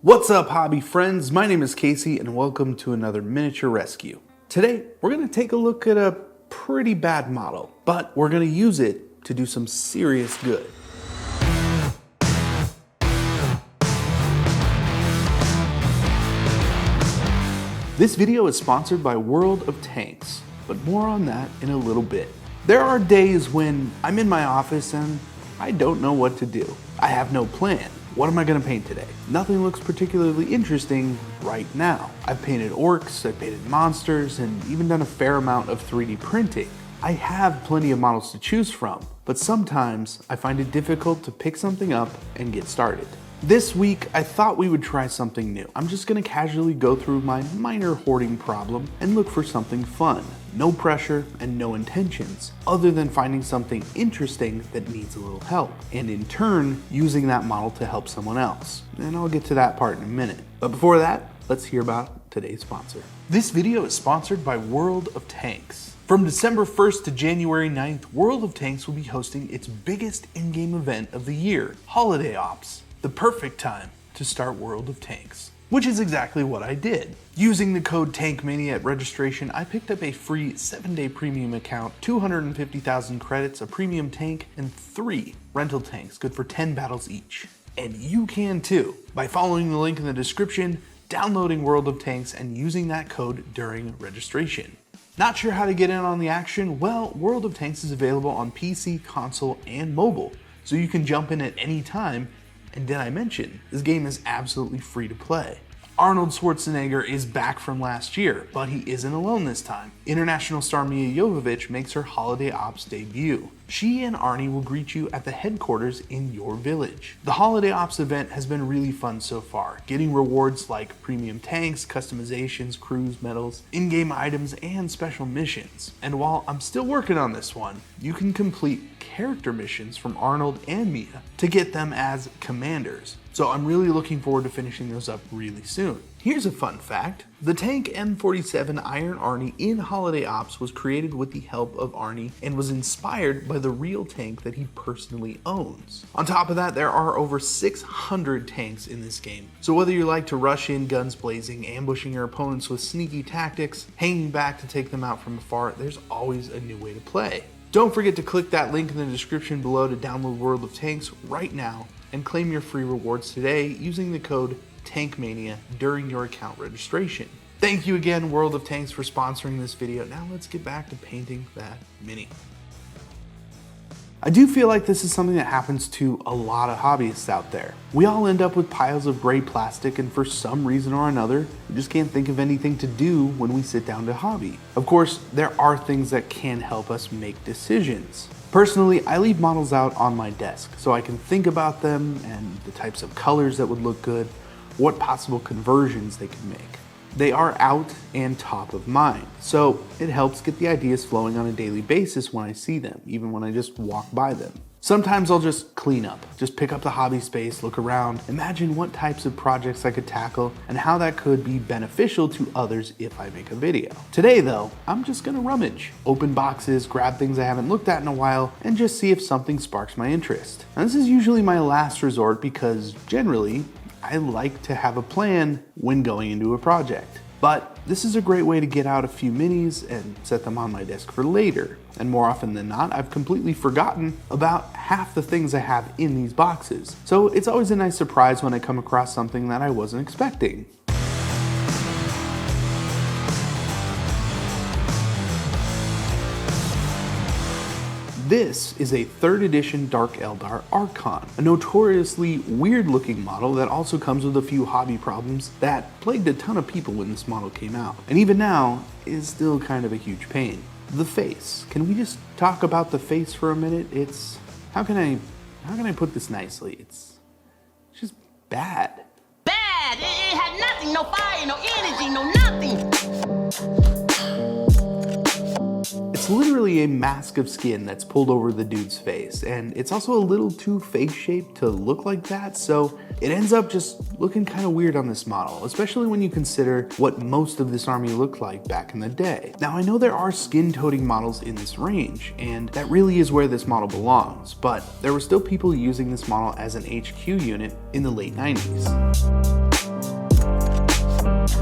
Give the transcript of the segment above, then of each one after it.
What's up, hobby friends? My name is Casey and welcome to another miniature rescue. Today, we're going to take a look at a pretty bad model, but we're going to use it to do some serious good. This video is sponsored by World of Tanks, but more on that in a little bit. There are days when I'm in my office and I don't know what to do. I have no plan. What am I going to paint today? Nothing looks particularly interesting right now. I've painted orcs, I've painted monsters, and even done a fair amount of 3D printing. I have plenty of models to choose from, but sometimes I find it difficult to pick something up and get started. This week, I thought we would try something new. I'm just gonna casually go through my minor hoarding problem and look for something fun. No pressure and no intentions, other than finding something interesting that needs a little help, and in turn, using that model to help someone else. And I'll get to that part in a minute. But before that, let's hear about today's sponsor. This video is sponsored by World of Tanks. From December 1st to January 9th, World of Tanks will be hosting its biggest in-game event of the year, Holiday Ops. The perfect time to start World of Tanks, which is exactly what I did. Using the code TANKMANIA at registration, I picked up a free 7-day premium account, 250,000 credits, a premium tank, and 3 rental tanks, good for 10 battles each. And you can too, by following the link in the description, downloading World of Tanks, and using that code during registration. Not sure how to get in on the action? Well, World of Tanks is available on PC, console, and mobile, so you can jump in at any time. And did I mention, this game is absolutely free to play. Arnold Schwarzenegger is back from last year, but he isn't alone this time. International star Mia Jovovich makes her Holiday Ops debut. She and Arnie will greet you at the headquarters in your village. The Holiday Ops event has been really fun so far, getting rewards like premium tanks, customizations, crews, medals, in-game items, and special missions. And while I'm still working on this one, you can complete character missions from Arnold and Mia to get them as commanders. So I'm really looking forward to finishing those up really soon. Here's a fun fact. The tank M47 Iron Arnie in Holiday Ops was created with the help of Arnie and was inspired by the real tank that he personally owns. On top of that, there are over 600 tanks in this game. So whether you like to rush in guns blazing, ambushing your opponents with sneaky tactics, hanging back to take them out from afar, there's always a new way to play. Don't forget to click that link in the description below to download World of Tanks right now and claim your free rewards today using the code TANKMANIA during your account registration. Thank you again, World of Tanks, for sponsoring this video. Now let's get back to painting that mini. I do feel like this is something that happens to a lot of hobbyists out there. We all end up with piles of gray plastic, and for some reason or another, we just can't think of anything to do when we sit down to hobby. Of course, there are things that can help us make decisions. Personally, I leave models out on my desk so I can think about them and the types of colors that would look good, what possible conversions they could make. They are out and top of mind, so it helps get the ideas flowing on a daily basis when I see them, even when I just walk by them. Sometimes I'll just clean up, just pick up the hobby space, look around, imagine what types of projects I could tackle and how that could be beneficial to others if I make a video. Today though, I'm just gonna rummage, open boxes, grab things I haven't looked at in a while, and just see if something sparks my interest. Now, this is usually my last resort because generally, I like to have a plan when going into a project. But this is a great way to get out a few minis and set them on my desk for later. And more often than not, I've completely forgotten about half the things I have in these boxes. So it's always a nice surprise when I come across something that I wasn't expecting. This is a 3rd edition Dark Eldar Archon, a notoriously weird looking model that also comes with a few hobby problems that plagued a ton of people when this model came out, and even now is still kind of a huge pain. The face. Can we just talk about the face for a minute? It's, how can I put this nicely? It's just bad. Bad! It had nothing, no fire, no energy, no nothing! It's literally a mask of skin that's pulled over the dude's face, and it's also a little too face-shaped to look like that, so it ends up just looking kind of weird on this model, especially when you consider what most of this army looked like back in the day. Now, I know there are skin-toting models in this range, and that really is where this model belongs, but there were still people using this model as an HQ unit in the late 90s. This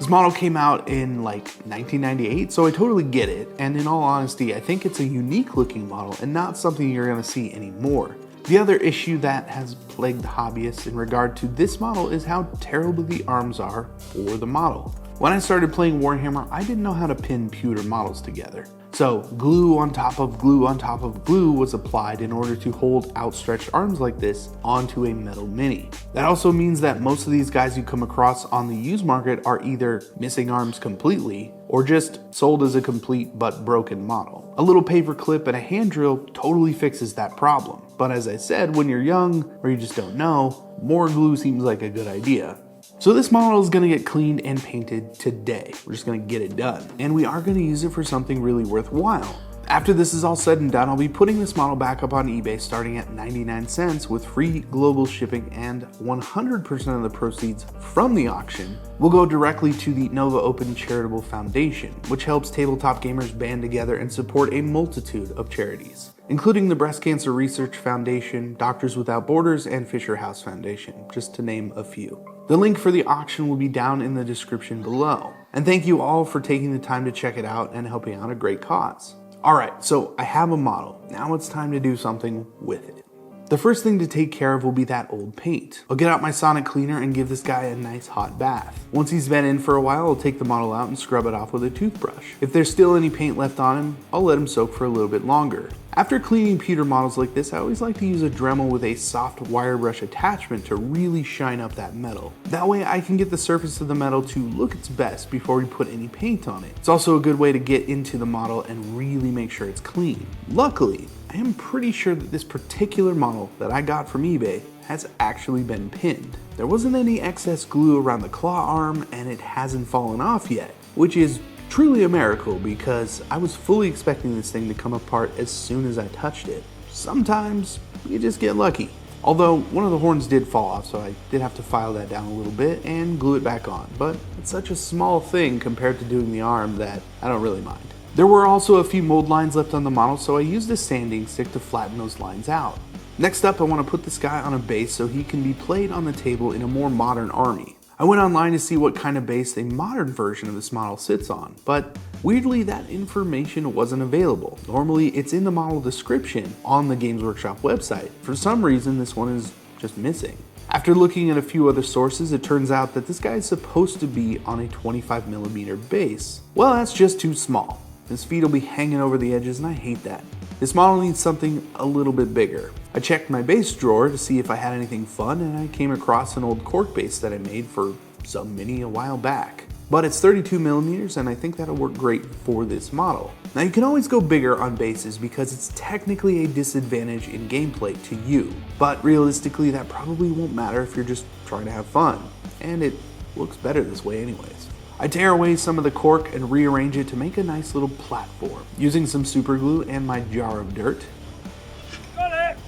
model came out in like 1998, so I totally get it, and in all honesty, I think it's a unique looking model and not something you're gonna see anymore. The other issue that has plagued hobbyists in regard to this model is how terrible the arms are for the model. When I started playing Warhammer, I didn't know how to pin pewter models together. So glue on top of glue on top of glue was applied in order to hold outstretched arms like this onto a metal mini. That also means that most of these guys you come across on the used market are either missing arms completely or just sold as a complete but broken model. A little paper clip and a hand drill totally fixes that problem. But as I said, when you're young or you just don't know, more glue seems like a good idea. So this model is gonna get cleaned and painted today. We're just gonna get it done. And we are gonna use it for something really worthwhile. After this is all said and done, I'll be putting this model back up on eBay starting at 99 cents with free global shipping, and 100% of the proceeds from the auction will go directly to the Nova Open Charitable Foundation, which helps tabletop gamers band together and support a multitude of charities, including the Breast Cancer Research Foundation, Doctors Without Borders, and Fisher House Foundation, just to name a few. The link for the auction will be down in the description below. And thank you all for taking the time to check it out and helping out a great cause. Alright, so I have a model. Now it's time to do something with it. The first thing to take care of will be that old paint. I'll get out my sonic cleaner and give this guy a nice hot bath. Once he's been in for a while, I'll take the model out and scrub it off with a toothbrush. If there's still any paint left on him, I'll let him soak for a little bit longer. After cleaning pewter models like this, I always like to use a Dremel with a soft wire brush attachment to really shine up that metal. That way I can get the surface of the metal to look its best before we put any paint on it. It's also a good way to get into the model and really make sure it's clean. Luckily, I am pretty sure that this particular model that I got from eBay has actually been pinned. There wasn't any excess glue around the claw arm and it hasn't fallen off yet, which is truly a miracle because I was fully expecting this thing to come apart as soon as I touched it. Sometimes you just get lucky. Although one of the horns did fall off, so I did have to file that down a little bit and glue it back on, but it's such a small thing compared to doing the arm that I don't really mind. There were also a few mold lines left on the model, so I used a sanding stick to flatten those lines out. Next up, I want to put this guy on a base so he can be played on the table in a more modern army. I went online to see what kind of base a modern version of this model sits on, but weirdly that information wasn't available. Normally it's in the model description on the Games Workshop website. For some reason this one is just missing. After looking at a few other sources, it turns out that this guy is supposed to be on a 25mm base. Well, that's just too small. His feet will be hanging over the edges and I hate that. This model needs something a little bit bigger. I checked my base drawer to see if I had anything fun and I came across an old cork base that I made for some mini a while back. But it's 32mm and I think that'll work great for this model. Now you can always go bigger on bases because it's technically a disadvantage in gameplay to you, but realistically that probably won't matter if you're just trying to have fun, and it looks better this way anyways. I tear away some of the cork and rearrange it to make a nice little platform. Using some super glue and my jar of dirt,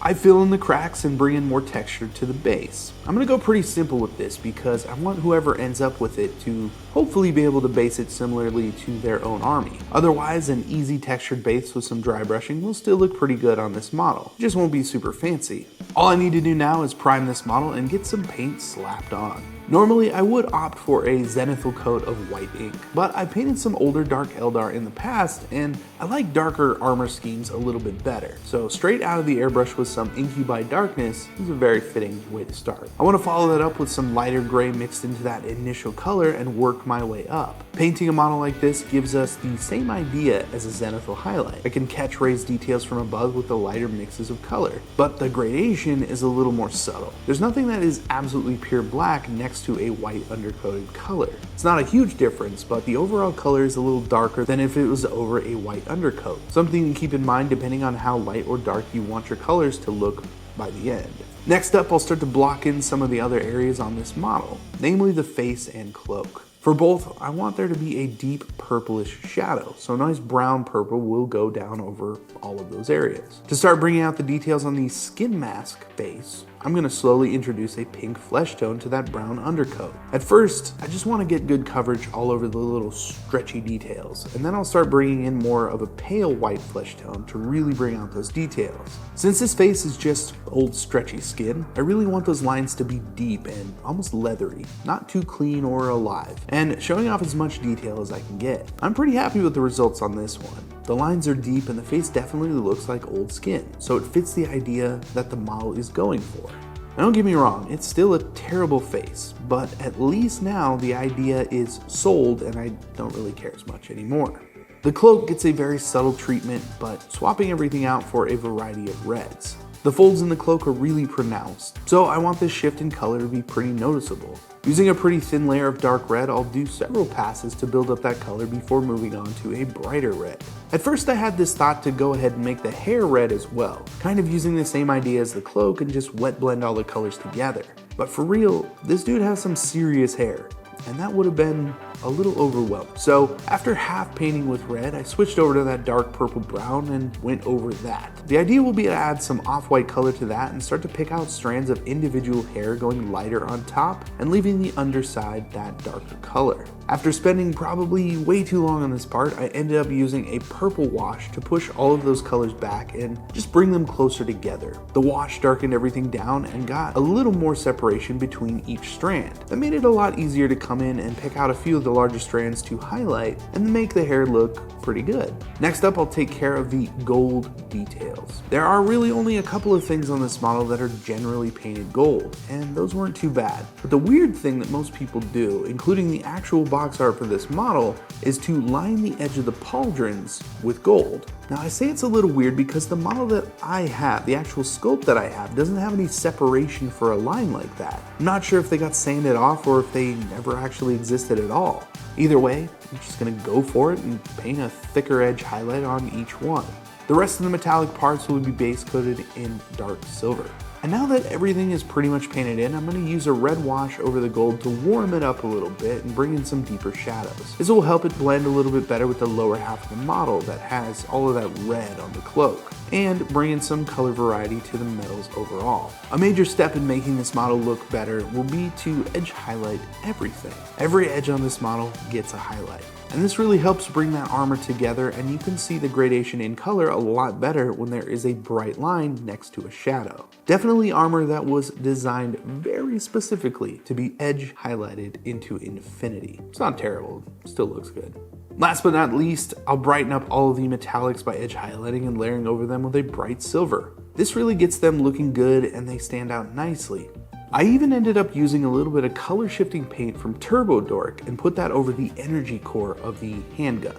I fill in the cracks and bring in more texture to the base. I'm gonna go pretty simple with this because I want whoever ends up with it to hopefully be able to base it similarly to their own army. Otherwise, an easy textured base with some dry brushing will still look pretty good on this model. It just won't be super fancy. All I need to do now is prime this model and get some paint slapped on. Normally, I would opt for a zenithal coat of white ink, but I painted some older Dark Eldar in the past, and I like darker armor schemes a little bit better. So straight out of the airbrush with some Incubi Darkness is a very fitting way to start. I want to follow that up with some lighter gray mixed into that initial color and work my way up. Painting a model like this gives us the same idea as a zenithal highlight. I can catch raised details from above with the lighter mixes of color, but the gradation is a little more subtle. There's nothing that is absolutely pure black next to a white undercoated color. It's not a huge difference, but the overall color is a little darker than if it was over a white undercoat. Something to keep in mind depending on how light or dark you want your colors to look by the end. Next up, I'll start to block in some of the other areas on this model, namely the face and cloak. For both, I want there to be a deep purplish shadow, so a nice brown purple will go down over all of those areas. To start bringing out the details on the skin mask base, I'm going to slowly introduce a pink flesh tone to that brown undercoat. At first, I just want to get good coverage all over the little stretchy details, and then I'll start bringing in more of a pale white flesh tone to really bring out those details. Since this face is just old stretchy skin, I really want those lines to be deep and almost leathery, not too clean or alive, and showing off as much detail as I can get. I'm pretty happy with the results on this one. The lines are deep and the face definitely looks like old skin, so it fits the idea that the model is going for. Now don't get me wrong, it's still a terrible face, but at least now the idea is sold and I don't really care as much anymore. The cloak gets a very subtle treatment, but swapping everything out for a variety of reds. The folds in the cloak are really pronounced, so I want this shift in color to be pretty noticeable. Using a pretty thin layer of dark red, I'll do several passes to build up that color before moving on to a brighter red. At first I had this thought to go ahead and make the hair red as well, kind of using the same idea as the cloak and just wet blend all the colors together. But for real, this dude has some serious hair, and that would have been a little overwhelming. So after half painting with red, I switched over to that dark purple brown and went over that. The idea will be to add some off-white color to that and start to pick out strands of individual hair going lighter on top and leaving the underside that darker color. After spending probably way too long on this part, I ended up using a purple wash to push all of those colors back and just bring them closer together. The wash darkened everything down and got a little more separation between each strand. That made it a lot easier to come in and pick out a few of the larger strands to highlight and make the hair look pretty good. Next up, I'll take care of the gold details. There are really only a couple of things on this model that are generally painted gold, and those weren't too bad. But the weird thing that most people do, including the actual box art for this model, is to line the edge of the pauldrons with gold. Now I say it's a little weird because the model that I have, the actual sculpt that I have, doesn't have any separation for a line like that. I'm not sure if they got sanded off or if they never actually existed at all. Either way, I'm just gonna go for it and paint a thicker edge highlight on each one. The rest of the metallic parts will be base coated in dark silver. And now that everything is pretty much painted in, I'm going to use a red wash over the gold to warm it up a little bit and bring in some deeper shadows. This will help it blend a little bit better with the lower half of the model that has all of that red on the cloak, and bring in some color variety to the metals overall. A major step in making this model look better will be to edge highlight everything. Every edge on this model gets a highlight. And this really helps bring that armor together, and you can see the gradation in color a lot better when there is a bright line next to a shadow. Definitely armor that was designed very specifically to be edge highlighted into infinity. It's not terrible, it still looks good. Last but not least, I'll brighten up all of the metallics by edge highlighting and layering over them with a bright silver. This really gets them looking good and they stand out nicely. I even ended up using a little bit of color shifting paint from Turbo Dork and put that over the energy core of the handgun.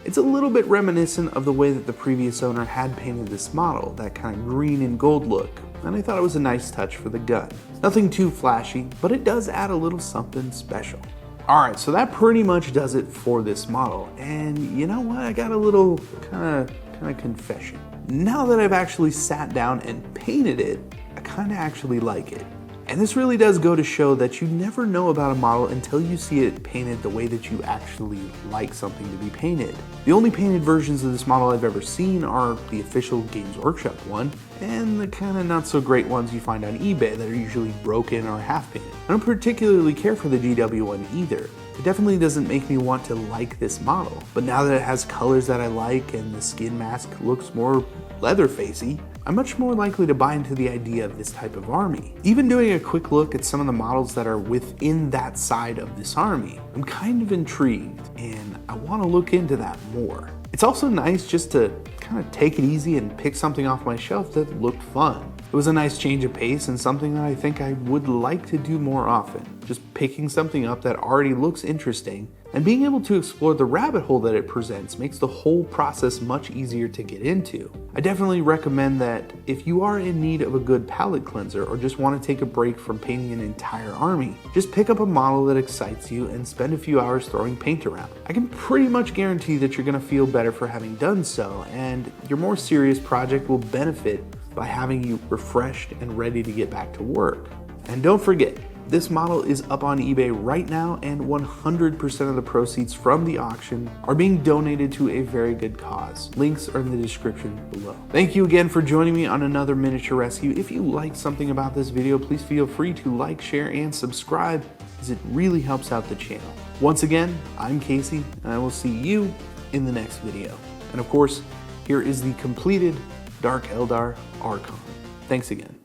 It's a little bit reminiscent of the way that the previous owner had painted this model, that kind of green and gold look, and I thought it was a nice touch for the gun. Nothing too flashy, but it does add a little something special. Alright, so that pretty much does it for this model, and you know what, I got a little kind of confession. Now that I've actually sat down and painted it, I kind of actually like it. And this really does go to show that you never know about a model until you see it painted the way that you actually like something to be painted. The only painted versions of this model I've ever seen are the official Games Workshop one, and the kind of not so great ones you find on eBay that are usually broken or half painted. I don't particularly care for the GW one either. It definitely doesn't make me want to like this model, but now that it has colors that I like and the skin mask looks more Leatherfacey, I'm much more likely to buy into the idea of this type of army. Even doing a quick look at some of the models that are within that side of this army, I'm kind of intrigued and I want to look into that more. It's also nice just to kind of take it easy and pick something off my shelf that looked fun. It was a nice change of pace and something that I think I would like to do more often. Just picking something up that already looks interesting and being able to explore the rabbit hole that it presents makes the whole process much easier to get into. I definitely recommend that if you are in need of a good palette cleanser or just want to take a break from painting an entire army, just pick up a model that excites you and spend a few hours throwing paint around. I can pretty much guarantee that you're going to feel better for having done so, and your more serious project will benefit by having you refreshed and ready to get back to work. And don't forget, This model is up on eBay right now, and 100% of the proceeds from the auction are being donated to a very good cause. Links are in the description below. Thank you again for joining me on another miniature rescue. If you liked something about this video, please feel free to like, share, and subscribe, as it really helps out the channel. Once again, I'm Casey, and I will see you in the next video. And of course, here is the completed Dark Eldar Archon. Thanks again.